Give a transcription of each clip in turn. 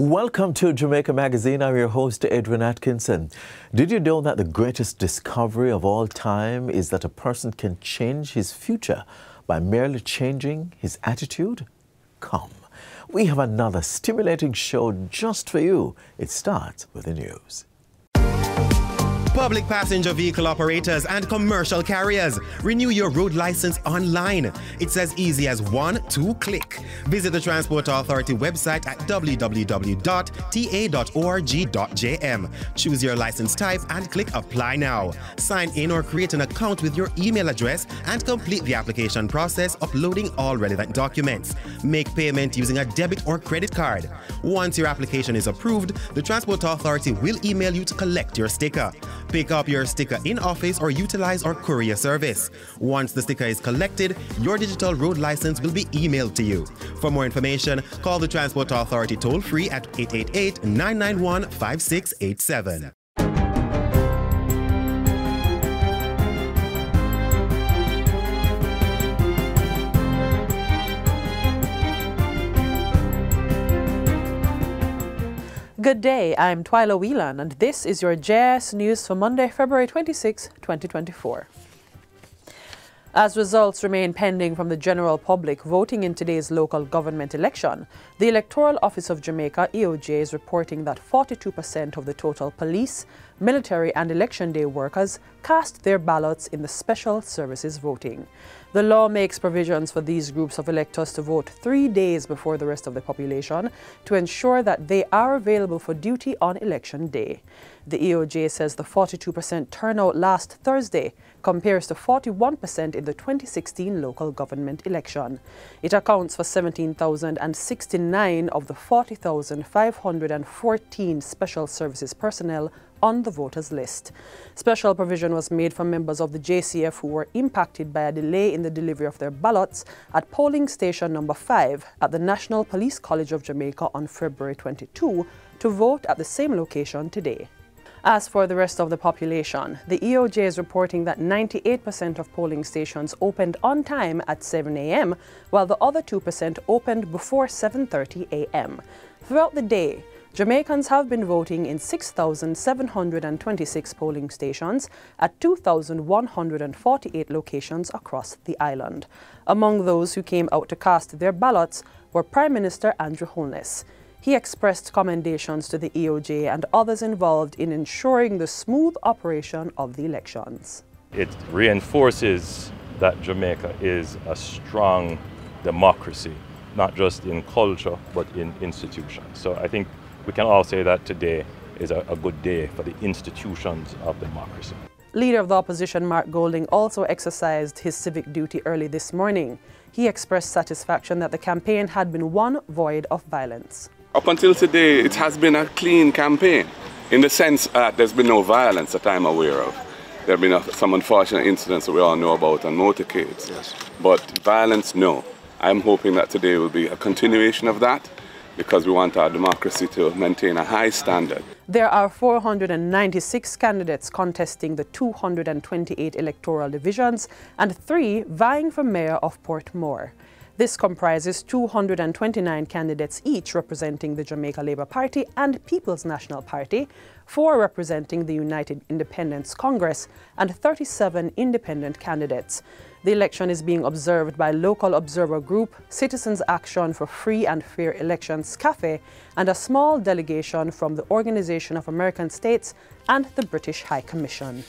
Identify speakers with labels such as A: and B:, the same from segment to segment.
A: Welcome to Jamaica Magazine. I'm your host, Edwin Atkinson. Did you know that the greatest discovery of all time is that a person can change his future by merely changing his attitude? Come, we have another stimulating show just for you. It starts with the news.
B: Public passenger vehicle operators and commercial carriers, renew your road license online. It's as easy as 1-2 click. Visit the Transport Authority website at www.ta.org.jm. Choose your license type and click Apply Now. Sign in or create an account with your email address and complete the application process, uploading all relevant documents. Make payment using a debit or credit card. Once your application is approved, the Transport Authority will email you to collect your sticker. Pick up your sticker in office or utilize our courier service. Once the sticker is collected, your digital road license will be emailed to you. For more information, call the Transport Authority toll-free at 888-991-5687.
C: Good day, I'm Twyla Whelan, and this is your JS News for Monday, February 26, 2024. As results remain pending from the general public voting in today's local government election, the Electoral Office of Jamaica, EOJ, is reporting that 42% of the total police, military and election day workers cast their ballots in the special services voting. The law makes provisions for these groups of electors to vote 3 days before the rest of the population to ensure that they are available for duty on election day. The EOJ says the 42% turnout last Thursday compares to 41% in the 2016 local government election. It accounts for 17,069 of the 40,514 special services personnel on the voters list. Special provision was made for members of the JCF who were impacted by a delay in the delivery of their ballots at polling station number 5 at the National Police College of Jamaica on February 22 to vote at the same location today. As for the rest of the population, the EOJ is reporting that 98% of polling stations opened on time at 7 a.m., while the other 2% opened before 7:30 a.m. Throughout the day, Jamaicans have been voting in 6,726 polling stations at 2,148 locations across the island. Among those who came out to cast their ballots were Prime Minister Andrew Holness. He expressed commendations to the EOJ and others involved in ensuring the smooth operation of the elections.
D: It reinforces that Jamaica is a strong democracy, not just in culture, but in institutions. So I think we can all say that today is a good day for the institutions of democracy.
C: Leader of the opposition, Mark Golding, also exercised his civic duty early this morning. He expressed satisfaction that the campaign had been one void of violence.
E: Up until today, it has been a clean campaign in the sense that there's been no violence that I'm aware of. There have been some unfortunate incidents that we all know about on motorcades. Yes. But violence, no. I'm hoping that today will be a continuation of that because we want our democracy to maintain a high standard.
C: There are 496 candidates contesting the 228 electoral divisions and 3 vying for mayor of Portmore. This comprises 229 candidates each representing the Jamaica Labour Party and People's National Party, 4 representing the United Independence Congress, and 37 independent candidates. The election is being observed by local observer group, Citizens Action for Free and Fair Elections CAFE, and a small delegation from the Organization of American States and the British High Commission.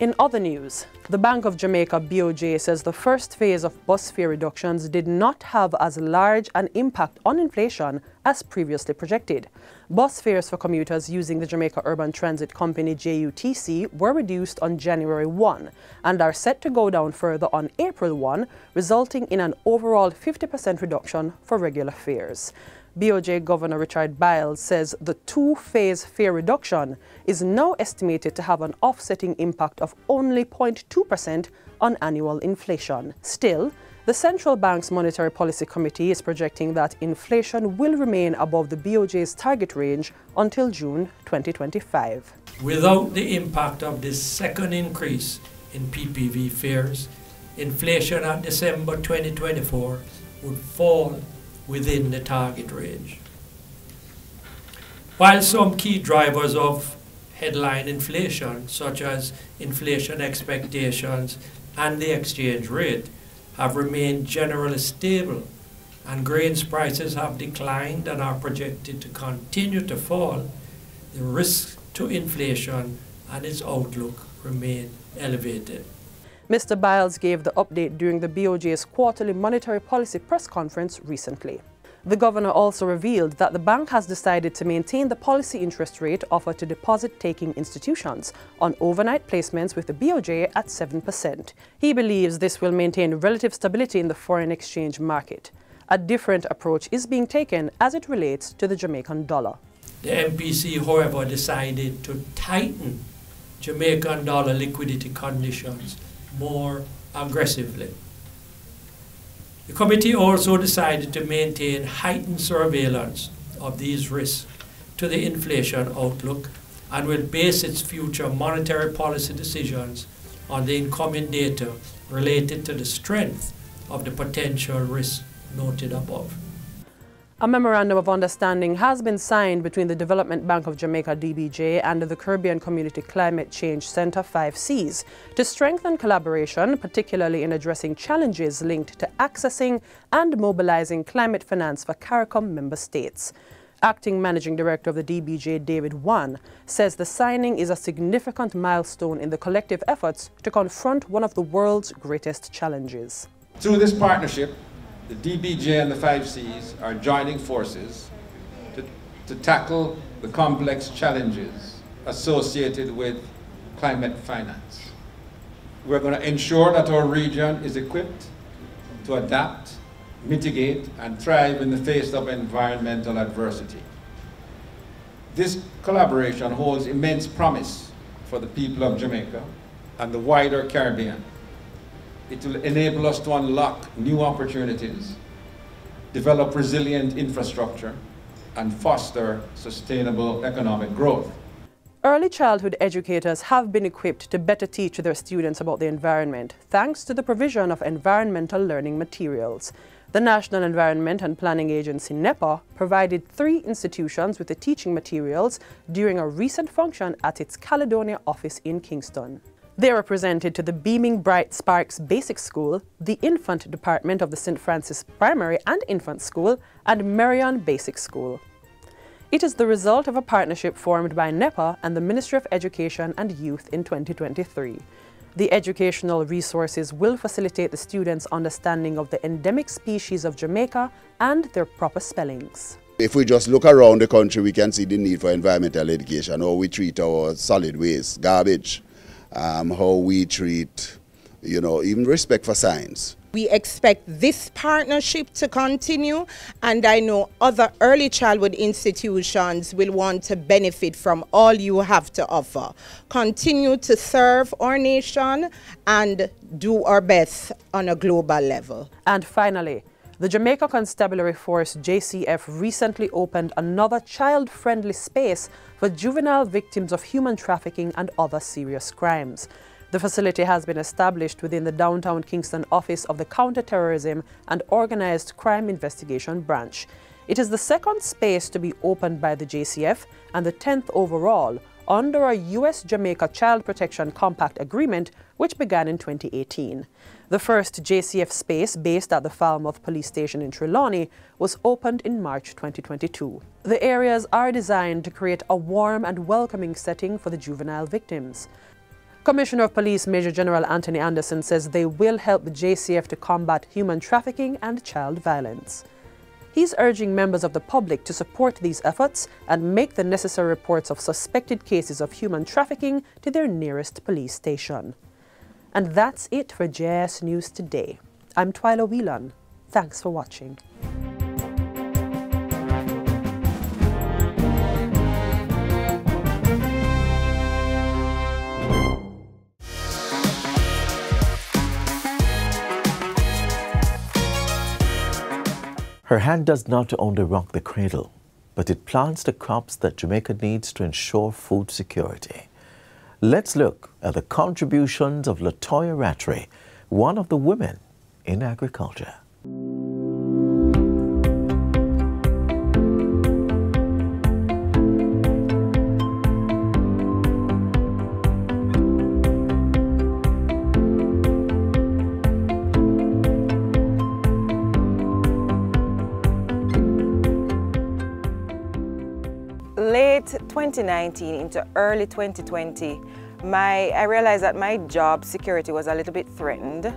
C: In other news, the Bank of Jamaica BOJ says the first phase of bus fare reductions did not have as large an impact on inflation as previously projected. Bus fares for commuters using the Jamaica Urban Transit Company JUTC were reduced on January 1 and are set to go down further on April 1, resulting in an overall 50% reduction for regular fares. BOJ Governor Richard Biles says the 2-phase fare reduction is now estimated to have an offsetting impact of only 0.2% on annual inflation. Still, the Central Bank's Monetary Policy Committee is projecting that inflation will remain above the BOJ's target range until June 2025.
F: Without the impact of this second increase in PPV fares, inflation at December 2024 would fall within the target range. While some key drivers of headline inflation, such as inflation expectations and the exchange rate, have remained generally stable, and grains prices have declined and are projected to continue to fall, the risk to inflation and its outlook remain elevated.
C: Mr. Biles gave the update during the BOJ's quarterly monetary policy press conference recently. The governor also revealed that the bank has decided to maintain the policy interest rate offered to deposit-taking institutions on overnight placements with the BOJ at 7%. He believes this will maintain relative stability in the foreign exchange market. A different approach is being taken as it relates to the Jamaican dollar.
F: The MPC, however, decided to tighten Jamaican dollar liquidity conditions more aggressively. The committee also decided to maintain heightened surveillance of these risks to the inflation outlook and will base its future monetary policy decisions on the incoming data related to the strength of the potential risks noted above.
C: A memorandum of understanding has been signed between the Development Bank of Jamaica (DBJ) and the Caribbean Community Climate Change Center 5Cs to strengthen collaboration, particularly in addressing challenges linked to accessing and mobilizing climate finance for CARICOM member states. Acting Managing Director of the DBJ, David Wan, says the signing is a significant milestone in the collective efforts to confront one of the world's greatest challenges.
G: Through this partnership, the DBJ and the 5Cs are joining forces to tackle the complex challenges associated with climate finance. We're going to ensure that our region is equipped to adapt, mitigate, and thrive in the face of environmental adversity. This collaboration holds immense promise for the people of Jamaica and the wider Caribbean. It will enable us to unlock new opportunities, develop resilient infrastructure, and foster sustainable economic growth.
C: Early childhood educators have been equipped to better teach their students about the environment, thanks to the provision of environmental learning materials. The National Environment and Planning Agency, NEPA, provided 3 institutions with the teaching materials during a recent function at its Caledonia office in Kingston. They were presented to the Beaming Bright Sparks Basic School, the Infant Department of the St. Francis Primary and Infant School, and Marion Basic School. It is the result of a partnership formed by NEPA and the Ministry of Education and Youth in 2023. The educational resources will facilitate the students' understanding of the endemic species of Jamaica and their proper spellings.
H: If we just look around the country, we can see the need for environmental education, how we treat our solid waste, garbage, how we treat, even respect for science.
I: We expect this partnership to continue, and I know other early childhood institutions will want to benefit from all you have to offer. Continue to serve our nation and do our best on a global level.
C: And finally, the Jamaica Constabulary Force JCF recently opened another child-friendly space for juvenile victims of human trafficking and other serious crimes. The facility has been established within the downtown Kingston office of the Counterterrorism and Organized Crime Investigation Branch. It is the second space to be opened by the JCF and the 10th overall under a U.S.-Jamaica Child Protection Compact Agreement, which began in 2018. The first JCF space, based at the Falmouth Police Station in Trelawney, was opened in March 2022. The areas are designed to create a warm and welcoming setting for the juvenile victims. Commissioner of Police Major General Anthony Anderson says they will help the JCF to combat human trafficking and child violence. He's urging members of the public to support these efforts and make the necessary reports of suspected cases of human trafficking to their nearest police station. And that's it for JS News Today. I'm Twyla Whelan. Thanks for watching.
A: Her hand does not only rock the cradle, but it plants the crops that Jamaica needs to ensure food security. Let's look at the contributions of Latoya Rattray, one of the women in agriculture.
J: 2019 into early 2020, I realized that my job security was a little bit threatened.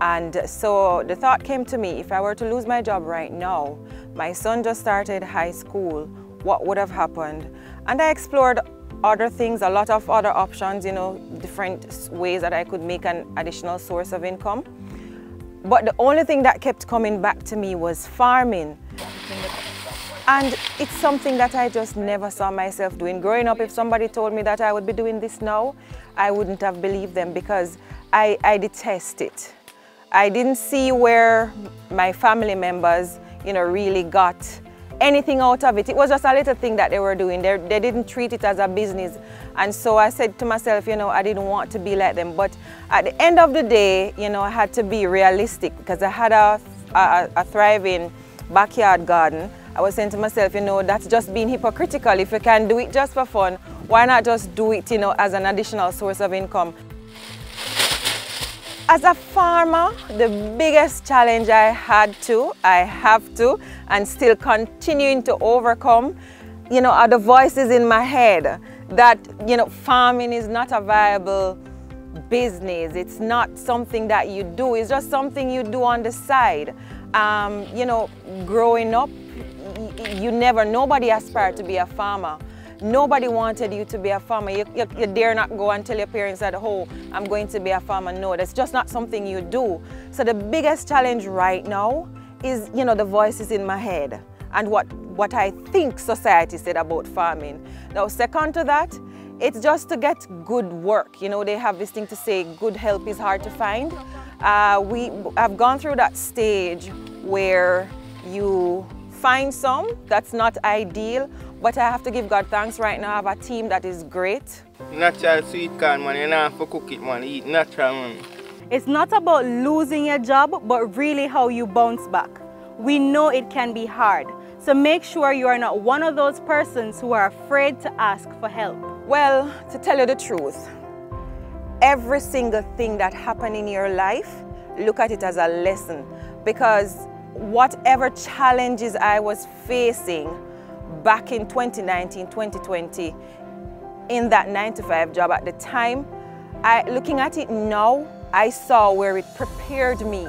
J: And so the thought came to me, if I were to lose my job right now, my son just started high school, what would have happened? And I explored other things, a lot of other options, you know, different ways that I could make an additional source of income. But the only thing that kept coming back to me was farming. And it's something that I just never saw myself doing. Growing up, if somebody told me that I would be doing this now, I wouldn't have believed them because I detest it. I didn't see where my family members, you know, really got anything out of it. It was just a little thing that they were doing. They didn't treat it as a business. And so I said to myself, you know, I didn't want to be like them. But at the end of the day, you know, I had to be realistic because I had a thriving backyard garden. I was saying to myself, you know, that's just being hypocritical. If you can do it just for fun, why not just do it, you know, as an additional source of income? As a farmer, the biggest challenge I have to, and still continuing to overcome, you know, are the voices in my head that, you know, farming is not a viable business. It's not something that you do. It's just something you do on the side. You know, growing up, nobody aspired to be a farmer. Nobody wanted you to be a farmer. You dare not go and tell your parents that, oh, I'm going to be a farmer. No, that's just not something you do. So the biggest challenge right now is, you know, the voices in my head and what I think society said about farming. Now, second to that, it's just to get good work. You know, they have this thing to say, good help is hard to find. I've gone through that stage where you find some, that's not ideal, but I have to give God thanks right now. I have a team that is great.
K: Natural sweet corn, man, you don't have to cook it, man, eat natural, man.
L: It's not about losing your job, but really how you bounce back. We know it can be hard, so make sure you are not one of those persons who are afraid to ask for help.
J: Well, to tell you the truth, every single thing that happened in your life, look at it as a lesson, because whatever challenges I was facing back in 2019, 2020, in that 9-to-5 job at the time, looking at it now, I saw where it prepared me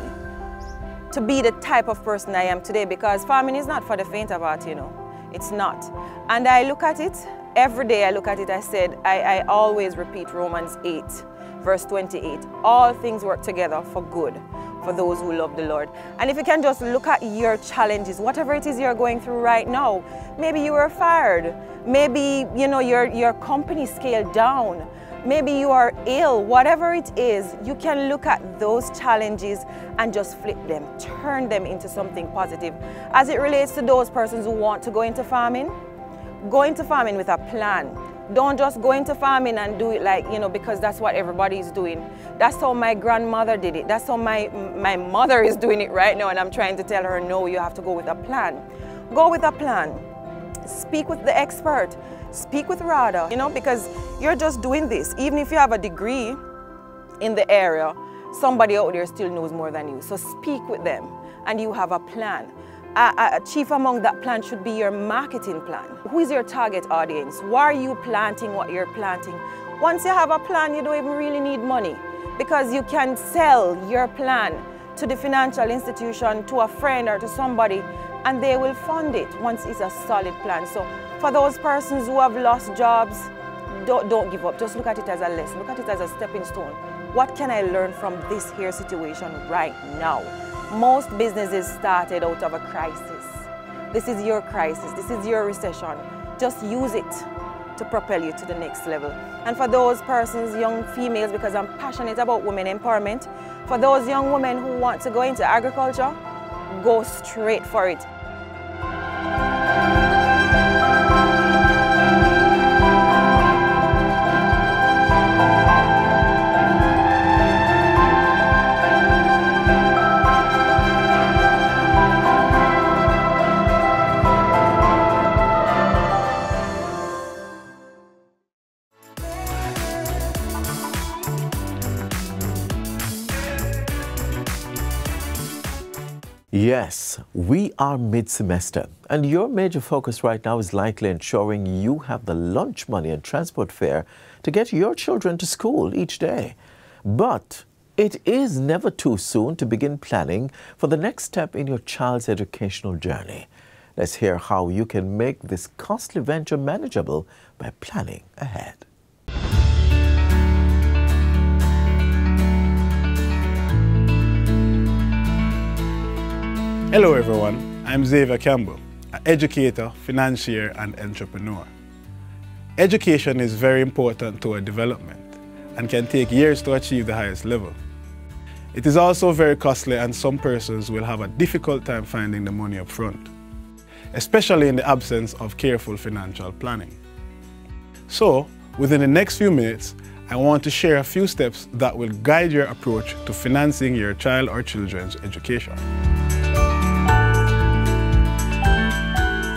J: to be the type of person I am today, because farming is not for the faint of heart, you know. It's not. And I look at it, every day I look at it, I always repeat Romans 8, verse 28. All things work together for good for those who love the Lord. And if you can just look at your challenges, whatever it is you're going through right now, maybe you were fired, maybe, you know, your company scaled down, maybe you are ill, whatever it is, you can look at those challenges and just flip them, turn them into something positive. As it relates to those persons who want to go into farming with a plan. Don't just go into farming and do it like, you know, because that's what everybody is doing. That's how my grandmother did it. That's how my mother is doing it right now, and I'm trying to tell her, no, you have to go with a plan. Go with a plan. Speak with the expert. Speak with RADA, you know, because you're just doing this. Even if you have a degree in the area, somebody out there still knows more than you. So speak with them, and you have a plan. Chief among that plan should be your marketing plan. Who is your target audience? Why are you planting what you're planting? Once you have a plan, you don't even really need money, because you can sell your plan to the financial institution, to a friend or to somebody, and they will fund it once it's a solid plan. So for those persons who have lost jobs, don't give up. Just look at it as a lesson. Look at it as a stepping stone. What can I learn from this here situation right now? Most businesses started out of a crisis. This is your crisis. This is your recession. Just use it to propel you to the next level. And for those persons, young females, because I'm passionate about women empowerment, for those young women who want to go into agriculture, go straight for it.
A: Yes, we are mid-semester, and your major focus right now is likely ensuring you have the lunch money and transport fare to get your children to school each day. But it is never too soon to begin planning for the next step in your child's educational journey. Let's hear how you can make this costly venture manageable by planning ahead.
M: Hello everyone, I'm Xavier Campbell, an educator, financier and entrepreneur. Education is very important to our development and can take years to achieve the highest level. It is also very costly and some persons will have a difficult time finding the money up front, especially in the absence of careful financial planning. So, within the next few minutes, I want to share a few steps that will guide your approach to financing your child or children's education.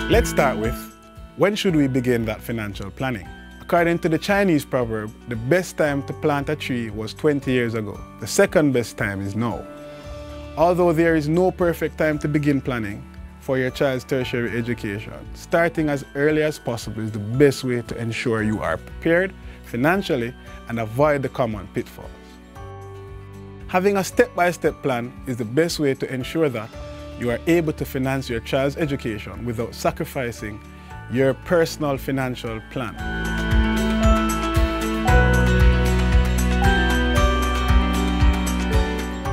M: Let's start with, when should we begin that financial planning? According to the Chinese proverb, the best time to plant a tree was 20 years ago. The second best time is now. Although there is no perfect time to begin planning for your child's tertiary education, starting as early as possible is the best way to ensure you are prepared financially and avoid the common pitfalls. Having a step-by-step plan is the best way to ensure that you are able to finance your child's education without sacrificing your personal financial plan.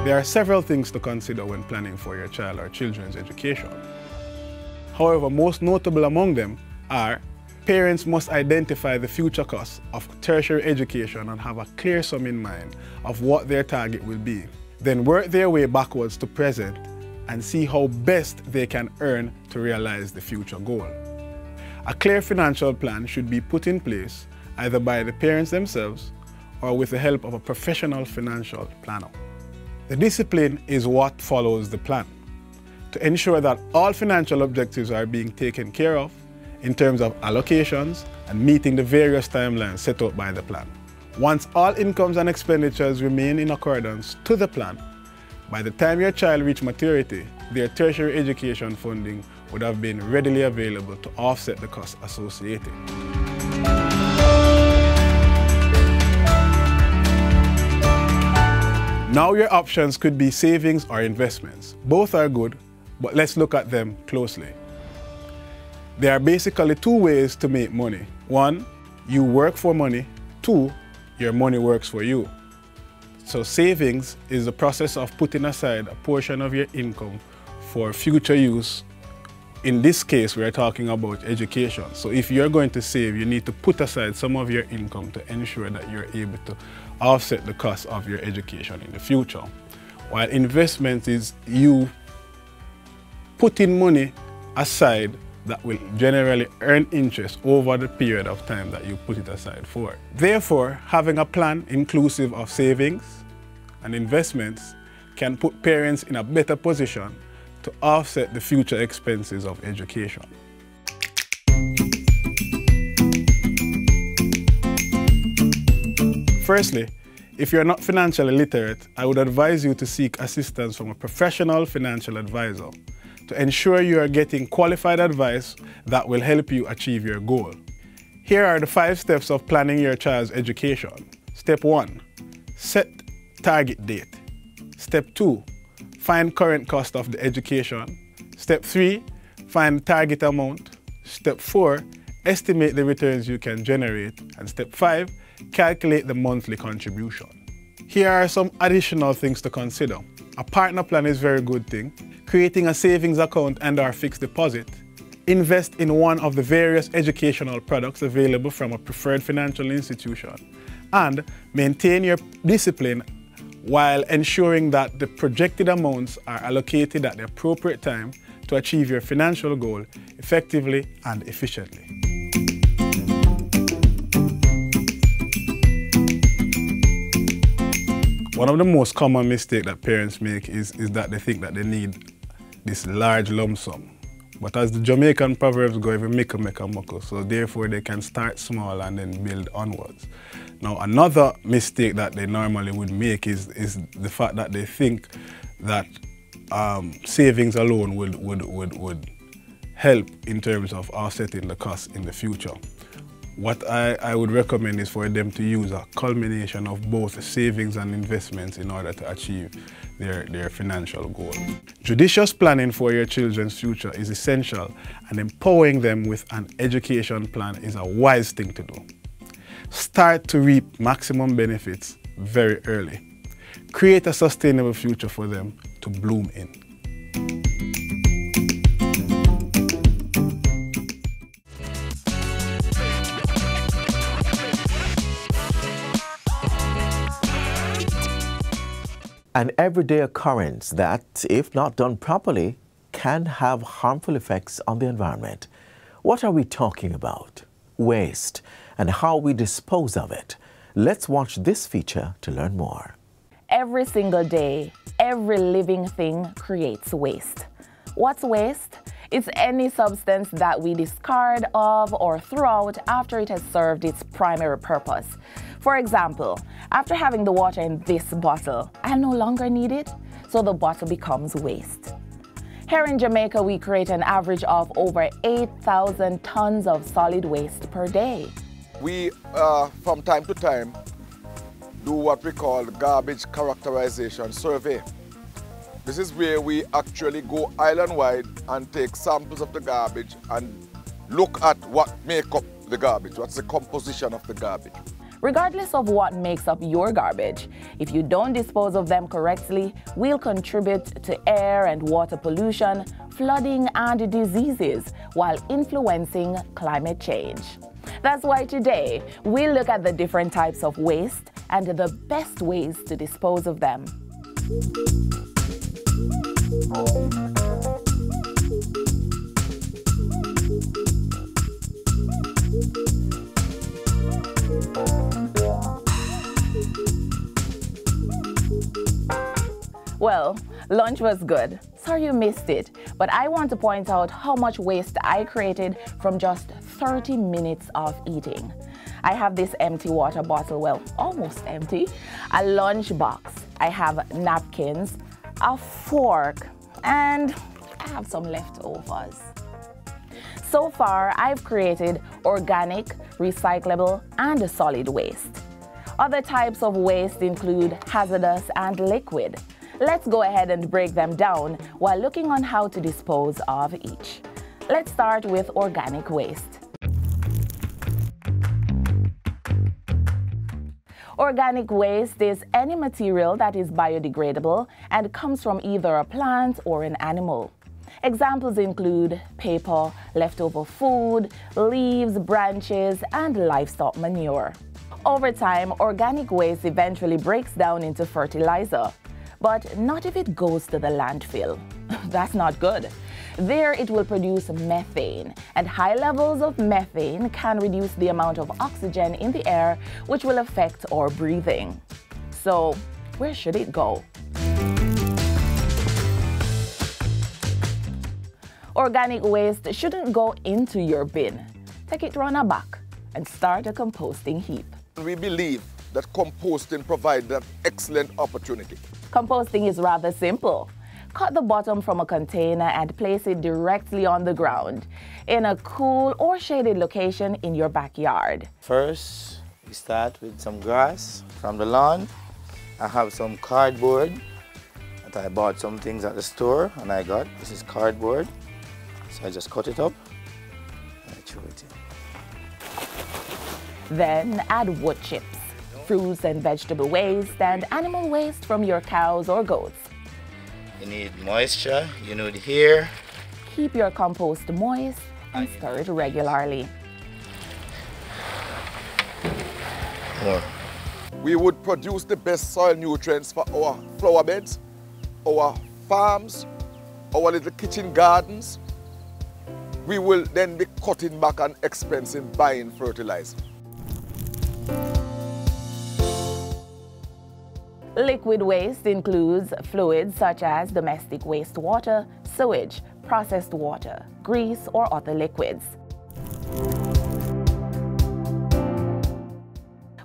M: There are several things to consider when planning for your child or children's education. However, most notable among them are parents must identify the future costs of tertiary education and have a clear sum in mind of what their target will be. Then work their way backwards to present and see how best they can earn to realize the future goal. A clear financial plan should be put in place either by the parents themselves or with the help of a professional financial planner. The discipline is what follows the plan to ensure that all financial objectives are being taken care of in terms of allocations and meeting the various timelines set out by the plan. Once all incomes and expenditures remain in accordance to the plan, by the time your child reaches maturity, their tertiary education funding would have been readily available to offset the costs associated. Now your options could be savings or investments. Both are good, but let's look at them closely. There are basically two ways to make money. One, you work for money. Two, your money works for you. So savings is the process of putting aside a portion of your income for future use. In this case, we are talking about education. So if you're going to save, you need to put aside some of your income to ensure that you're able to offset the cost of your education in the future. While investment is you putting money aside that will generally earn interest over the period of time that you put it aside for. Therefore, having a plan inclusive of savings and investments can put parents in a better position to offset the future expenses of education. Firstly, if you're not financially literate, I would advise you to seek assistance from a professional financial advisor to ensure you are getting qualified advice that will help you achieve your goal. Here are the 5 steps of planning your child's education. Step 1, set target date. Step 2, find current cost of the education. Step 3, find target amount. Step 4, estimate the returns you can generate. And step 5, calculate the monthly contribution. Here are some additional things to consider. A partner plan is a very good thing. Creating a savings account and/or fixed deposit. Invest in one of the various educational products available from a preferred financial institution. And maintain your discipline while ensuring that the projected amounts are allocated at the appropriate time to achieve your financial goal effectively and efficiently. One of the most common mistakes that parents make is that they think that they need this large lump sum. But as the Jamaican proverbs go, every mickle make a muckle, so therefore they can start small and then build onwards. Now another mistake that they normally would make is the fact that they think that savings alone would help in terms of offsetting the costs in the future. What I would recommend is for them to use a culmination of both savings and investments in order to achieve their financial goals. Judicious planning for your children's future is essential, and empowering them with an education plan is a wise thing to do. Start to reap maximum benefits very early. Create a sustainable future for them to bloom in.
A: An everyday occurrence that, if not done properly, can have harmful effects on the environment. What are we talking about? Waste, and how we dispose of it. Let's watch this feature to learn more.
N: Every single day, every living thing creates waste. What's waste? It's any substance that we discard of or throw out after it has served its primary purpose. For example, after having the water in this bottle, I'll no longer need it, so the bottle becomes waste. Here in Jamaica, we create an average of over 8,000 tons of solid waste per day.
O: We, from time to time, do what we call garbage characterization survey. This is where we actually go island-wide and take samples of the garbage and look at what make up the garbage, what's the composition of the garbage.
N: Regardless of what makes up your garbage, if you don't dispose of them correctly, we'll contribute to air and water pollution, flooding and diseases, while influencing climate change. That's why today, we'll look at the different types of waste and the best ways to dispose of them. Well, lunch was good. Sorry you missed it, but I want to point out how much waste I created from just 30 minutes of eating. I have this empty water bottle, well, almost empty, a lunch box. I have napkins, a fork, and I have some leftovers. So far, I've created organic, recyclable, and solid waste. Other types of waste include hazardous and liquid. Let's go ahead and break them down while looking on how to dispose of each. Let's start with organic waste. Organic waste is any material that is biodegradable and comes from either a plant or an animal. Examples include paper, leftover food, leaves, branches, and livestock manure. Over time, organic waste eventually breaks down into fertilizer. But not if it goes to the landfill. That's not good. There it will produce methane, and high levels of methane can reduce the amount of oxygen in the air, which will affect our breathing. So, where should it go? Organic waste shouldn't go into your bin. Take it round a back and start a composting heap.
O: We believe that composting provides an excellent opportunity.
N: Composting is rather simple. Cut the bottom from a container and place it directly on the ground in a cool or shaded location in your backyard.
K: First, we start with some grass from the lawn. I have some cardboard that I bought some things at the store and I got. This is cardboard. So I just cut it up and I throw it in.
N: Then add wood chips, fruits and vegetable waste, and animal waste from your cows or goats.
K: You need moisture, you need air.
N: Keep your compost moist and stir it regularly.
K: More.
O: We would produce the best soil nutrients for our flower beds, our farms, our little kitchen gardens. We will then be cutting back on expense in buying fertilizer.
N: Liquid waste includes fluids such as domestic wastewater, sewage, processed water, grease, or other liquids.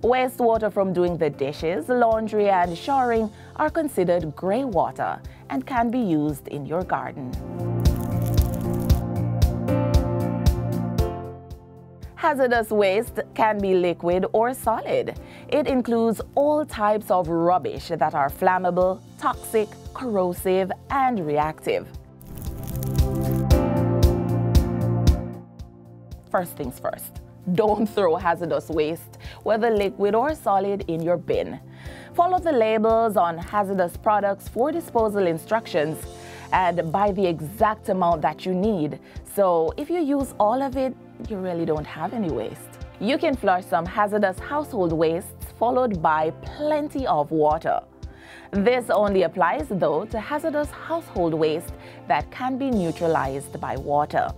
N: Wastewater from doing the dishes, laundry, and showering are considered grey water and can be used in your garden. Hazardous waste can be liquid or solid. It includes all types of rubbish that are flammable, toxic, corrosive, and reactive. First things first, don't throw hazardous waste, whether liquid or solid, in your bin. Follow the labels on hazardous products for disposal instructions and buy the exact amount that you need. So if you use all of it, you really don't have any waste. You can flush some hazardous household wastes followed by plenty of water. This only applies, though, to hazardous household waste that can be neutralized by water.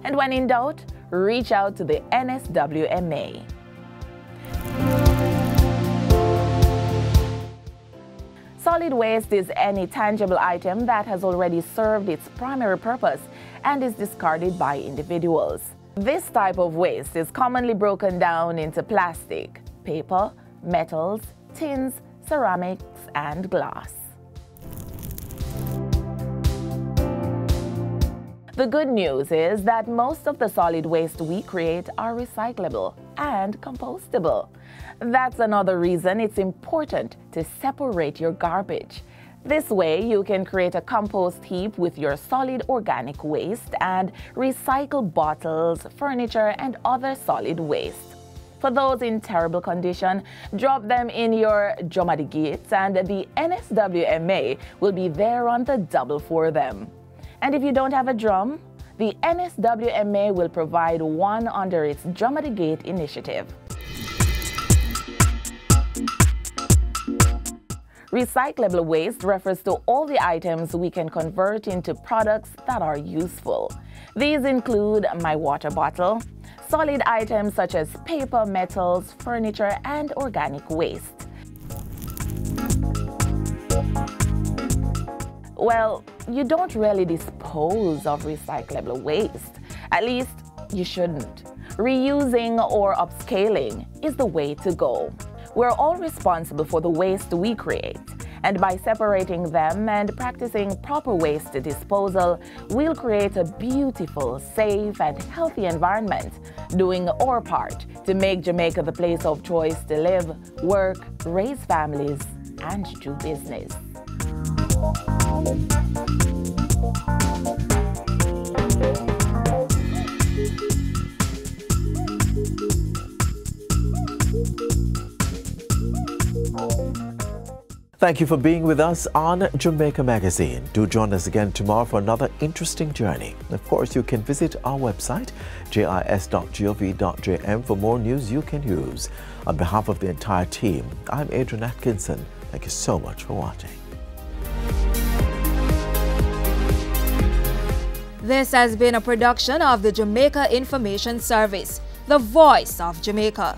N: And when in doubt, reach out to the NSWMA. Solid waste is any tangible item that has already served its primary purpose and is discarded by individuals. This type of waste is commonly broken down into plastic, paper, metals, tins, ceramics, and glass. The good news is that most of the solid waste we create are recyclable and compostable. That's another reason it's important to separate your garbage. This way, you can create a compost heap with your solid organic waste and recycle bottles, furniture, and other solid waste. For those in terrible condition, drop them in your Jamaica and the NSWMA will be there on the double for them. And if you don't have a drum, the NSWMA will provide one under its Drum at the Gate initiative. Recyclable waste refers to all the items we can convert into products that are useful. These include my water bottle, solid items such as paper, metals, furniture, and organic waste. Well, you don't really dispose of recyclable waste. At least, you shouldn't. Reusing or upscaling is the way to go. We're all responsible for the waste we create, and by separating them and practicing proper waste disposal, we'll create a beautiful, safe, and healthy environment, doing our part to make Jamaica the place of choice to live, work, raise families, and do business.
A: Thank you for being with us on Jamaica Magazine. Do join us again tomorrow for another interesting journey. Of course, you can visit our website, jis.gov.jm, for more news you can use. On behalf of the entire team, I'm Adrian Atkinson. Thank you so much for watching.
P: This has been a production of the Jamaica Information Service, the voice of Jamaica.